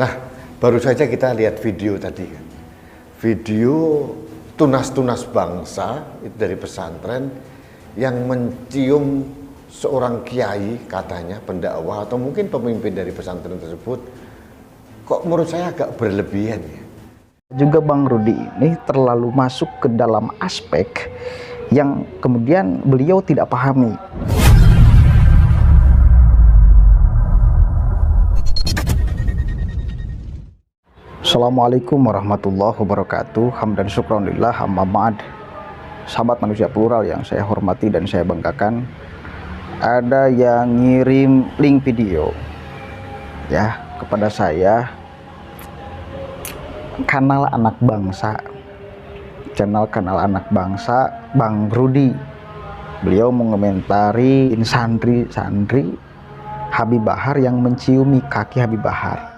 Nah, baru saja kita lihat video tadi kan. Video tunas-tunas bangsa itu dari pesantren yang mencium seorang kiai, katanya pendakwah atau mungkin pemimpin dari pesantren tersebut. Kok menurut saya agak berlebihan ya. Juga Bang Rudi ini terlalu masuk ke dalam aspek yang kemudian beliau tidak pahami. Assalamualaikum warahmatullahi wabarakatuh. Hamdan syukranillah, amma ba'd. Sahabat manusia plural yang saya hormati dan saya banggakan, ada yang ngirim link video ya kepada saya, kanal anak bangsa, channel kanal anak bangsa Bang Rudi. Beliau mengomentari santri Habib Bahar yang menciumi kaki Habib Bahar.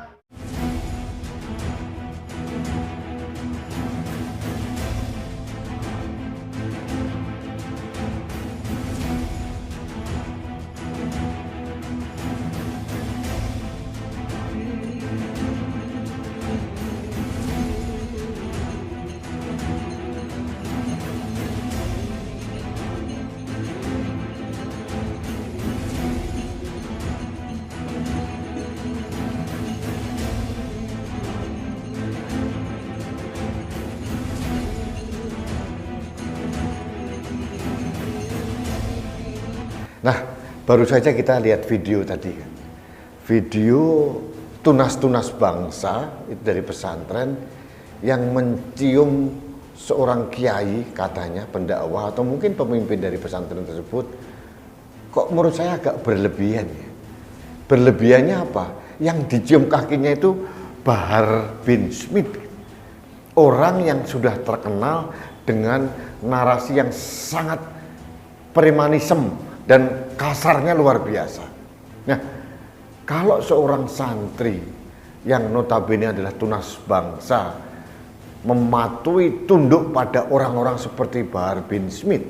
Nah, baru saja kita lihat video tadi kan. Video tunas-tunas bangsa itu dari pesantren yang mencium seorang kiai, katanya pendakwah atau mungkin pemimpin dari pesantren tersebut. Kok menurut saya agak berlebihan ya. Berlebihannya apa? Yang dicium kakinya itu Bahar bin Smith, orang yang sudah terkenal dengan narasi yang sangat premanisme dan kasarnya luar biasa. Nah, kalau seorang santri yang notabene adalah tunas bangsa mematuhi tunduk pada orang-orang seperti Bahar bin Smith,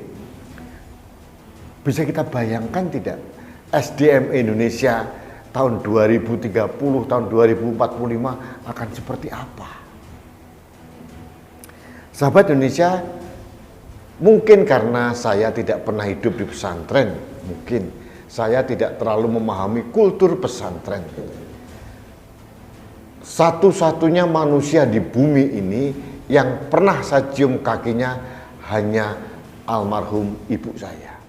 bisa kita bayangkan tidak SDM Indonesia tahun 2030, tahun 2045 akan seperti apa? Sahabat Indonesia, mungkin karena saya tidak pernah hidup di pesantren, mungkin saya tidak terlalu memahami kultur pesantren. Satu-satunya manusia di bumi ini yang pernah saya cium kakinya hanya almarhum ibu saya.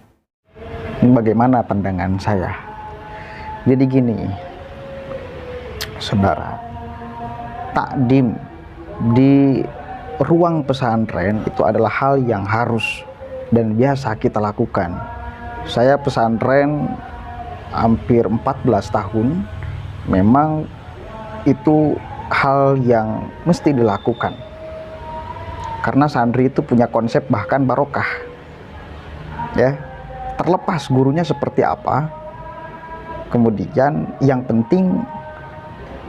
Bagaimana pandangan saya? Jadi gini, saudara, takdim di ruang pesantren itu adalah hal yang harus dan biasa kita lakukan. Saya pesantren hampir 14 tahun, memang itu hal yang mesti dilakukan. Karena santri itu punya konsep bahkan barokah. Ya, terlepas gurunya seperti apa, kemudian yang penting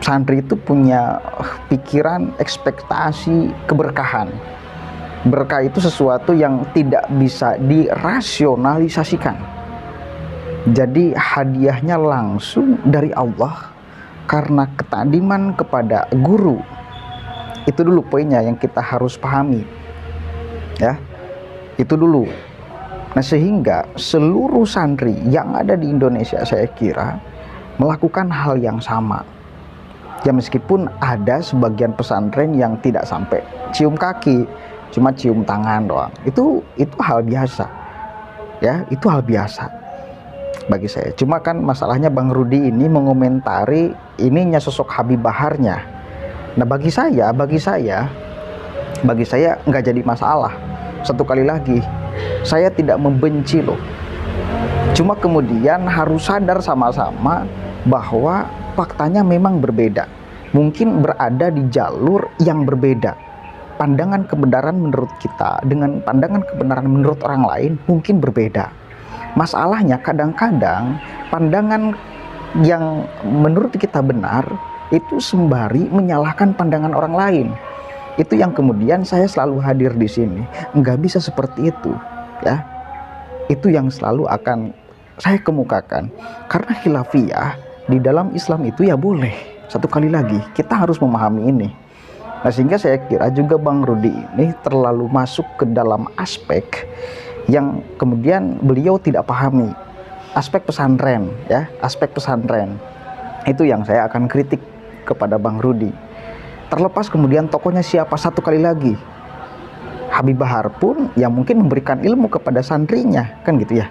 santri itu punya pikiran, ekspektasi keberkahan. Berkah itu sesuatu yang tidak bisa dirasionalisasikan. Jadi hadiahnya langsung dari Allah karena ketakdiman kepada guru. Itu dulu poinnya yang kita harus pahami. Ya, itu dulu. Nah, sehingga seluruh santri yang ada di Indonesia saya kira melakukan hal yang sama. Ya, meskipun ada sebagian pesantren yang tidak sampai cium kaki, cuma cium tangan doang. Itu hal biasa. Ya, itu hal biasa bagi saya. Cuma kan masalahnya Bang Rudi ini mengomentari ininya sosok Habib Baharnya. Nah, bagi saya nggak jadi masalah. Satu kali lagi, saya tidak membenci loh. Cuma kemudian harus sadar sama-sama bahwa faktanya memang berbeda. Mungkin berada di jalur yang berbeda. Pandangan kebenaran menurut kita dengan pandangan kebenaran menurut orang lain mungkin berbeda. Masalahnya kadang-kadang pandangan yang menurut kita benar itu sembari menyalahkan pandangan orang lain. Itu yang kemudian saya selalu hadir di sini. Nggak bisa seperti itu, ya. Itu yang selalu akan saya kemukakan. Karena khilafiyah di dalam Islam itu ya boleh. Satu kali lagi, kita harus memahami ini. Nah, sehingga saya kira juga Bang Rudi ini terlalu masuk ke dalam aspek yang kemudian beliau tidak pahami. Aspek pesantren, ya, aspek pesantren. Itu yang saya akan kritik kepada Bang Rudi. Terlepas kemudian tokohnya siapa, satu kali lagi, Habib Bahar pun yang mungkin memberikan ilmu kepada santrinya, kan gitu ya.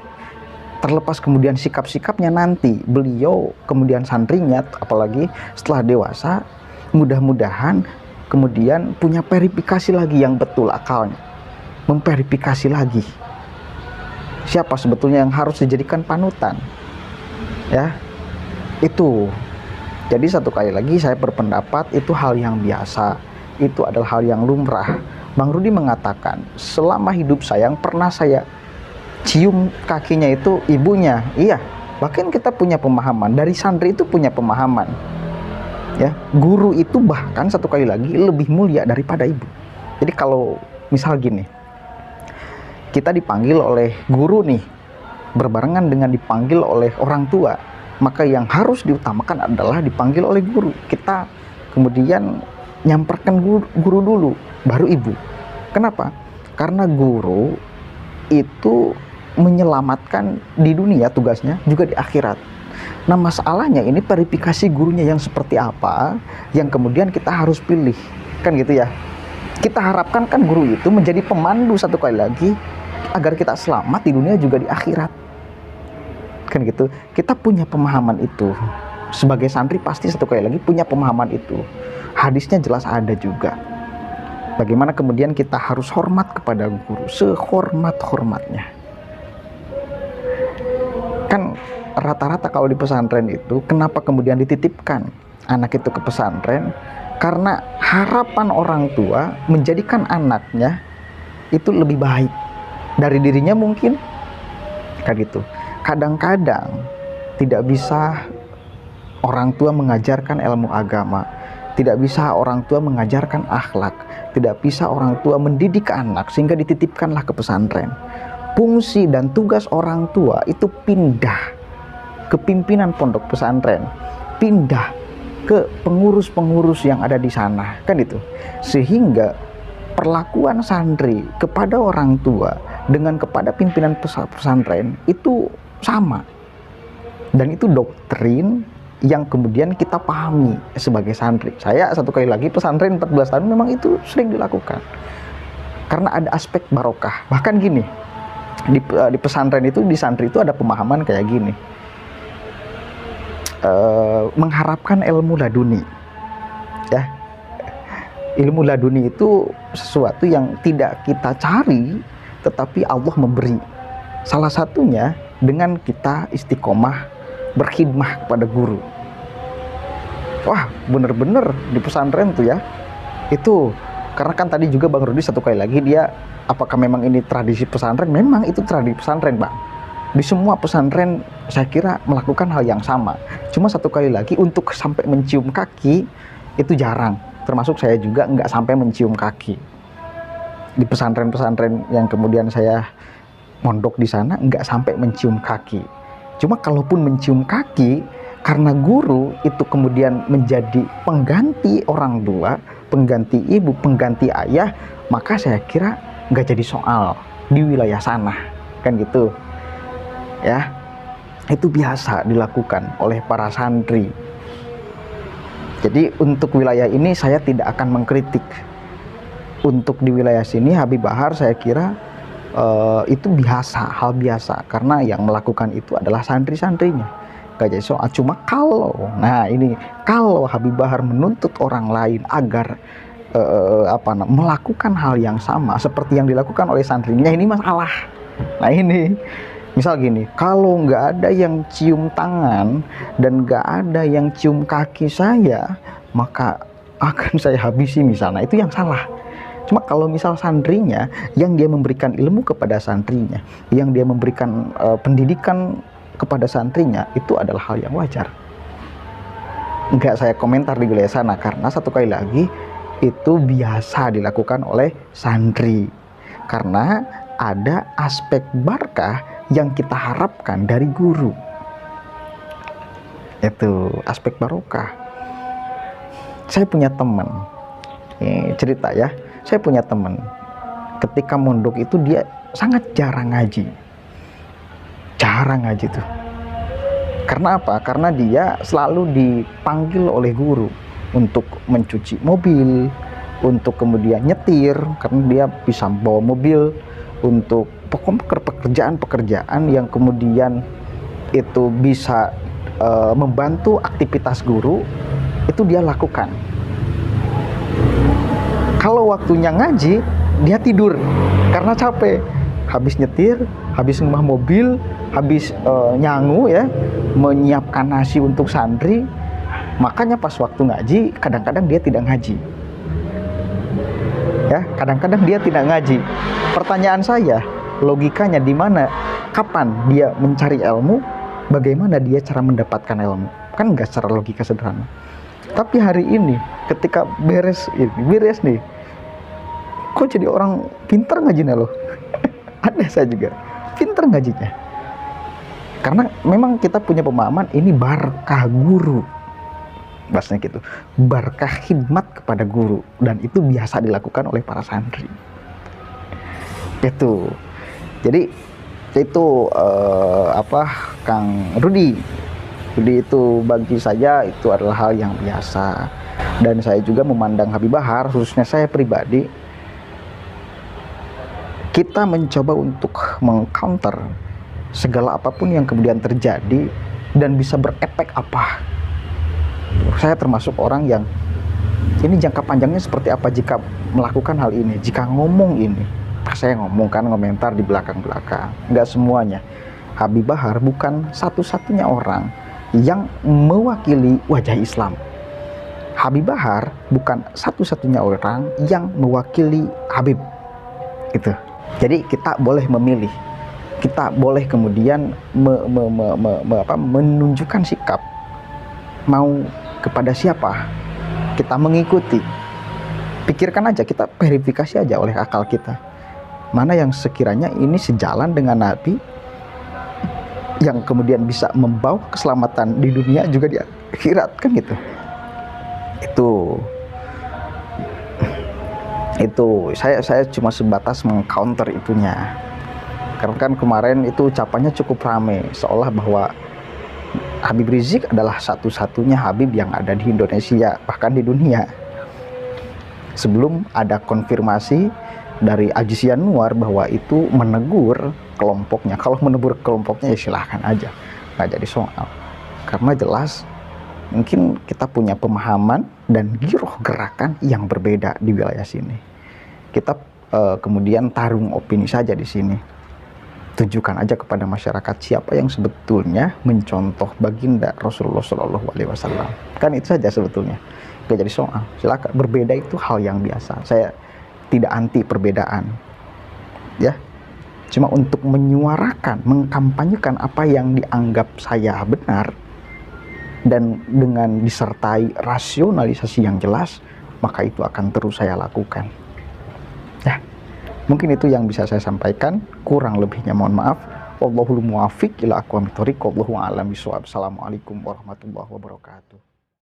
Terlepas kemudian sikap-sikapnya nanti, beliau kemudian santrinya, apalagi setelah dewasa, mudah-mudahan kemudian punya verifikasi lagi yang betul akalnya, memverifikasi lagi siapa sebetulnya yang harus dijadikan panutan, ya. Itu jadi satu kali lagi saya berpendapat itu hal yang biasa, itu adalah hal yang lumrah. Bang Rudi mengatakan selama hidup saya yang pernah saya cium kakinya itu ibunya. Iya, bahkan kita punya pemahaman, dari santri itu punya pemahaman, ya, guru itu bahkan satu kali lagi lebih mulia daripada ibu. Jadi kalau misal gini, kita dipanggil oleh guru nih, berbarengan dengan dipanggil oleh orang tua, maka yang harus diutamakan adalah dipanggil oleh guru. Kita kemudian nyamperkan guru dulu, baru ibu. Kenapa? Karena guru itu menyelamatkan di dunia tugasnya, juga di akhirat. Nah, masalahnya ini verifikasi gurunya yang seperti apa yang kemudian kita harus pilih, kan gitu ya. Kita harapkan kan guru itu menjadi pemandu satu kali lagi agar kita selamat di dunia juga di akhirat, kan gitu. Kita punya pemahaman itu sebagai santri, pasti satu kali lagi punya pemahaman itu. Hadisnya jelas ada juga. Bagaimana kemudian kita harus hormat kepada guru sehormat-hormatnya. Kan rata-rata kalau di pesantren itu, kenapa kemudian dititipkan anak itu ke pesantren? Karena harapan orang tua menjadikan anaknya itu lebih baik dari dirinya mungkin, kayak gitu. Kadang-kadang tidak bisa orang tua mengajarkan ilmu agama, tidak bisa orang tua mengajarkan akhlak, tidak bisa orang tua mendidik anak sehingga dititipkanlah ke pesantren. Fungsi dan tugas orang tua itu pindah ke pimpinan pondok pesantren, pindah ke pengurus-pengurus yang ada di sana, kan itu. Sehingga perlakuan santri kepada orang tua dengan kepada pimpinan pesantren itu sama. Dan itu doktrin yang kemudian kita pahami sebagai santri. Saya satu kali lagi pesantren 14 tahun memang itu sering dilakukan. Karena ada aspek barokah. Bahkan gini, di pesantren itu, di santri itu ada pemahaman kayak gini. Mengharapkan ilmu laduni, ya. Ilmu laduni itu sesuatu yang tidak kita cari, tetapi Allah memberi. Salah satunya dengan kita istiqomah berkhidmah kepada guru. Wah, bener-bener di pesantren tuh ya. Itu karena kan tadi juga Bang Rudi satu kali lagi, dia apakah memang ini tradisi pesantren? Memang itu tradisi pesantren, Bang. Di semua pesantren saya kira melakukan hal yang sama. Cuma satu kali lagi untuk sampai mencium kaki itu jarang. Termasuk saya juga nggak sampai mencium kaki. Di pesantren-pesantren yang kemudian saya mondok di sana nggak sampai mencium kaki. Cuma kalaupun mencium kaki, karena guru itu kemudian menjadi pengganti orang tua, pengganti ibu, pengganti ayah, maka saya kira nggak jadi soal di wilayah sana, kan gitu. Ya, itu biasa dilakukan oleh para santri. Jadi untuk wilayah ini saya tidak akan mengkritik. Untuk di wilayah sini Habib Bahar saya kira itu biasa, hal biasa, karena yang melakukan itu adalah santri-santrinya. Gak jadi soal. Cuma kalau, nah ini, kalau Habib Bahar menuntut orang lain agar melakukan hal yang sama seperti yang dilakukan oleh santrinya, ini masalah. Nah ini, misal gini, kalau nggak ada yang cium tangan dan nggak ada yang cium kaki saya, maka akan saya habisi misalnya, itu yang salah. Cuma kalau misal santrinya, yang dia memberikan ilmu kepada santrinya, yang dia memberikan pendidikan kepada santrinya, itu adalah hal yang wajar. Nggak saya komentar di wilayah sana, karena satu kali lagi, itu biasa dilakukan oleh santri. Karena ada aspek barakah yang kita harapkan dari guru. Itu aspek barokah. Saya punya teman, cerita ya, saya punya teman, ketika mondok itu dia sangat jarang ngaji tuh. Karena apa? Karena dia selalu dipanggil oleh guru untuk mencuci mobil, untuk kemudian nyetir, karena dia bisa bawa mobil, untuk pekerjaan-pekerjaan yang kemudian itu bisa membantu aktivitas guru, itu dia lakukan. Kalau waktunya ngaji, dia tidur karena capek, habis nyetir, habis ngemah mobil, habis nyangu ya, menyiapkan nasi untuk santri. Makanya pas waktu ngaji, kadang-kadang dia tidak ngaji ya, kadang-kadang dia tidak ngaji. Pertanyaan saya, logikanya di mana, kapan dia mencari ilmu, bagaimana dia cara mendapatkan ilmu? Kan nggak secara logika sederhana. Tapi hari ini ketika beres nih, kok jadi orang pintar ngajinya loh. Ada saya juga pintar ngajinya, karena memang kita punya pemahaman ini berkah guru, bahasanya gitu, berkah khidmat kepada guru, dan itu biasa dilakukan oleh para santri. Itu jadi itu Kang Rudi itu bagi saya itu adalah hal yang biasa. Dan saya juga memandang Habib Bahar, khususnya saya pribadi, kita mencoba untuk mengcounter segala apapun yang kemudian terjadi dan bisa berefek apa. Saya termasuk orang yang ini jangka panjangnya seperti apa jika melakukan hal ini, jika ngomong ini. Saya ngomong kan, komentar di belakang-belakang, nggak semuanya. Habib Bahar bukan satu-satunya orang yang mewakili wajah Islam. Habib Bahar bukan satu-satunya orang yang mewakili Habib. Gitu. Jadi kita boleh memilih, kita boleh kemudian menunjukkan sikap, mau kepada siapa kita mengikuti. Pikirkan aja, kita verifikasi aja oleh akal kita, mana yang sekiranya ini sejalan dengan Nabi, yang kemudian bisa membawa keselamatan di dunia juga di akhirat, kan gitu. Itu saya cuma sebatas mengcounter itunya, karena kan kemarin itu ucapannya cukup rame, seolah bahwa Habib Rizik adalah satu-satunya Habib yang ada di Indonesia, bahkan di dunia. Sebelum ada konfirmasi dari Aziz Yanuar bahwa itu menegur kelompoknya. Kalau menegur kelompoknya ya silahkan aja, nggak jadi soal. Karena jelas mungkin kita punya pemahaman dan giroh gerakan yang berbeda di wilayah sini. Kita kemudian tarung opini saja di sini. Tunjukkan aja kepada masyarakat siapa yang sebetulnya mencontoh baginda Rasulullah SAW. Kan itu saja sebetulnya, gak jadi soal. Silakan, berbeda itu hal yang biasa. Saya tidak anti perbedaan, ya. Cuma untuk menyuarakan, mengkampanyekan apa yang dianggap saya benar, dan dengan disertai rasionalisasi yang jelas, maka itu akan terus saya lakukan. Ya. Mungkin itu yang bisa saya sampaikan, kurang lebihnya mohon maaf. Wallahul muwaffiq ila aqwamit thoriq, wallahu a'lam bishawab. Assalamualaikum warahmatullahi wabarakatuh.